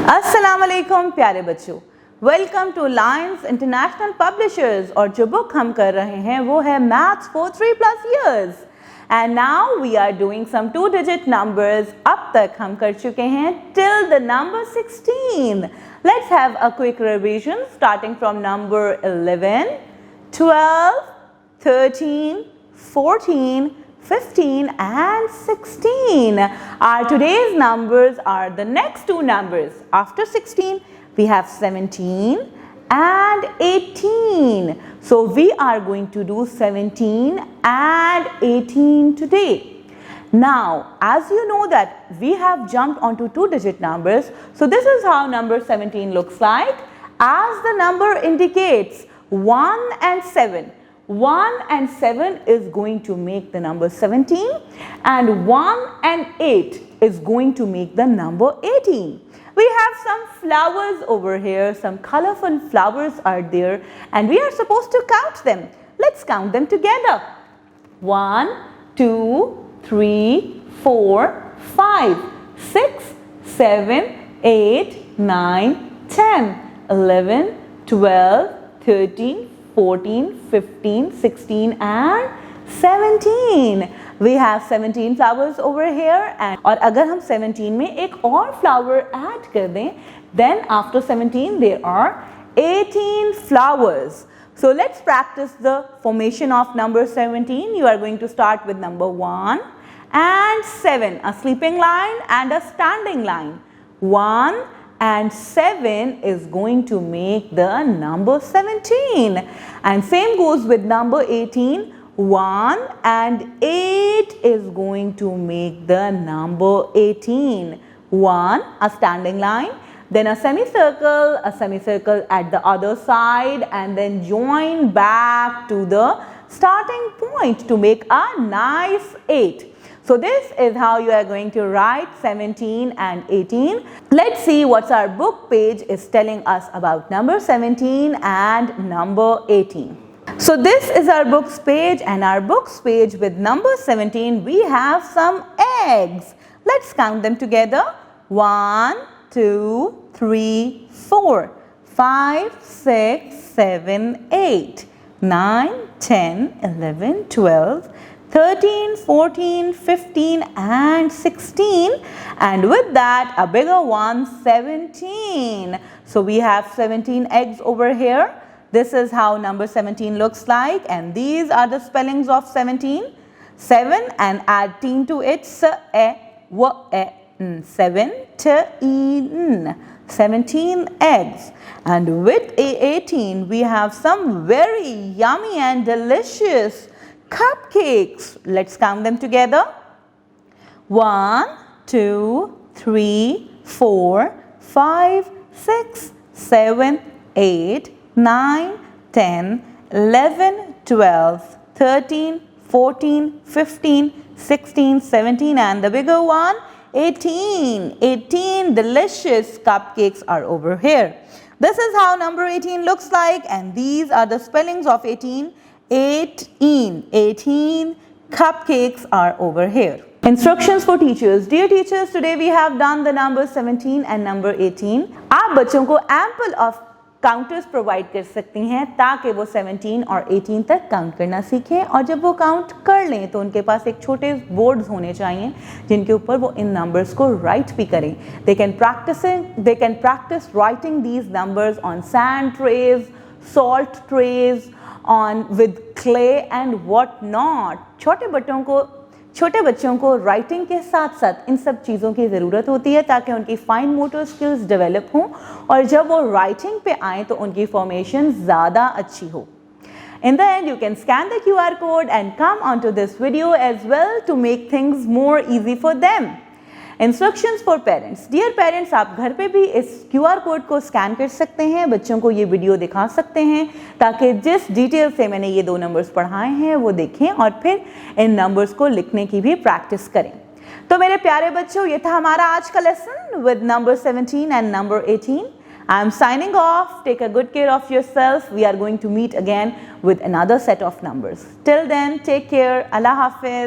अस्सलाम वालेकुम प्यारे बच्चों, welcome to Lions International Publishers. और जो बुक हम कर रहे हैं वो है maths for 3+ years and now we are doing some 2-digit numbers. अब तक हम कर चुके हैं till the number 16। Let's have a quick revision starting from number 11, 12, 13, 14, 15 and 16. Our today's numbers are the next two numbers. After 16, we have 17 and 18. So we are going to do 17 and 18 today. Now, as you know that we have jumped onto 2-digit numbers, so this is how number 17 looks like. As the number indicates, 1 and 7. 1 and 7 is going to make the number 17 and 1 and 8 is going to make the number 18. We have some flowers over here, some colorful flowers are there and we are supposed to count them. Let's count them together. 1, 2, 3, 4, 5, 6, 7, 8, 9, 10, 11, 12, 13, 14, 15, 16 and 17. We have 17 flowers over here and और अगर हम 17 में एक और flower add कर दें, then after 17 there are 18 flowers. So let's practice the formation of number 17. You are going to start with number 1 and 7, a sleeping line and a standing line. 1 and 7 is going to make the number 17 and same goes with number 18. 1 and 8 is going to make the number 18. 1, a standing line, then a semicircle at the other side and then join back to the starting point to make a nice 8. So this is how you are going to write 17 and 18. Let's see what our book page is telling us about number 17 and number 18. So this is our books page and our books page with number 17 we have some eggs. Let's count them together. 1, 2, 3, 4, 5, 6, 7, 8, 9, 10, 11, 12, 13, 14, 15 and 16 and with that a bigger one 17. So we have 17 eggs over here. This is how number 17 looks like and these are the spellings of 17. 7 and add teen to it, 17. 17 eggs and with 18 we have some very yummy and delicious cupcakes. Let's count them together. 1, 2, 3, 4, 5, 6, 7, 8, 9, 10, 11, 12, 13, 14, 15, 16, 17 and the bigger one 18. 18 delicious cupcakes are over here. This is how number 18 looks like and these are the spellings of 18. 18 cupcakes are over here. Instructions for teachers. Dear teachers, today we have done the number 17 and number 18. आप बच्चों को ample of counters provide कर सकती हैं ताकि वो 17 और 18 तक काउंट करना सीखें और जब वो काउंट कर लें तो उनके पास एक छोटे बोर्ड्स होने चाहिए जिनके ऊपर वो इन नंबर्स को राइट भी करें. They can practice writing these numbers on sand trays, salt trays, on with clay and what not. छोटे बच्चों को राइटिंग के साथ साथ इन सब चीज़ों की ज़रूरत होती है ताकि उनकी फाइन मोटर स्किल्स डेवलप हों और जब वो राइटिंग पे आएँ तो उनकी फॉर्मेशन ज़्यादा अच्छी हो. In the end, you can scan the QR code and come onto this video as well to make things more easy for them. Instructions for parents. Dear parents, आप घर पे भी इस QR कोड को scan कर सकते हैं, बच्चों को ये वीडियो दिखा सकते हैं ताकि जिस डिटेल से मैंने ये 2 नंबर्स पढ़ाए हैं वो देखें और फिर इन नंबर्स को लिखने की भी प्रैक्टिस करें. तो मेरे प्यारे बच्चों, ये था हमारा आज का lesson with number 17 and number 18. I am signing off. Take a good care of yourself. We are going to meet again with another set of numbers. Till then, take care. Allah Hafiz.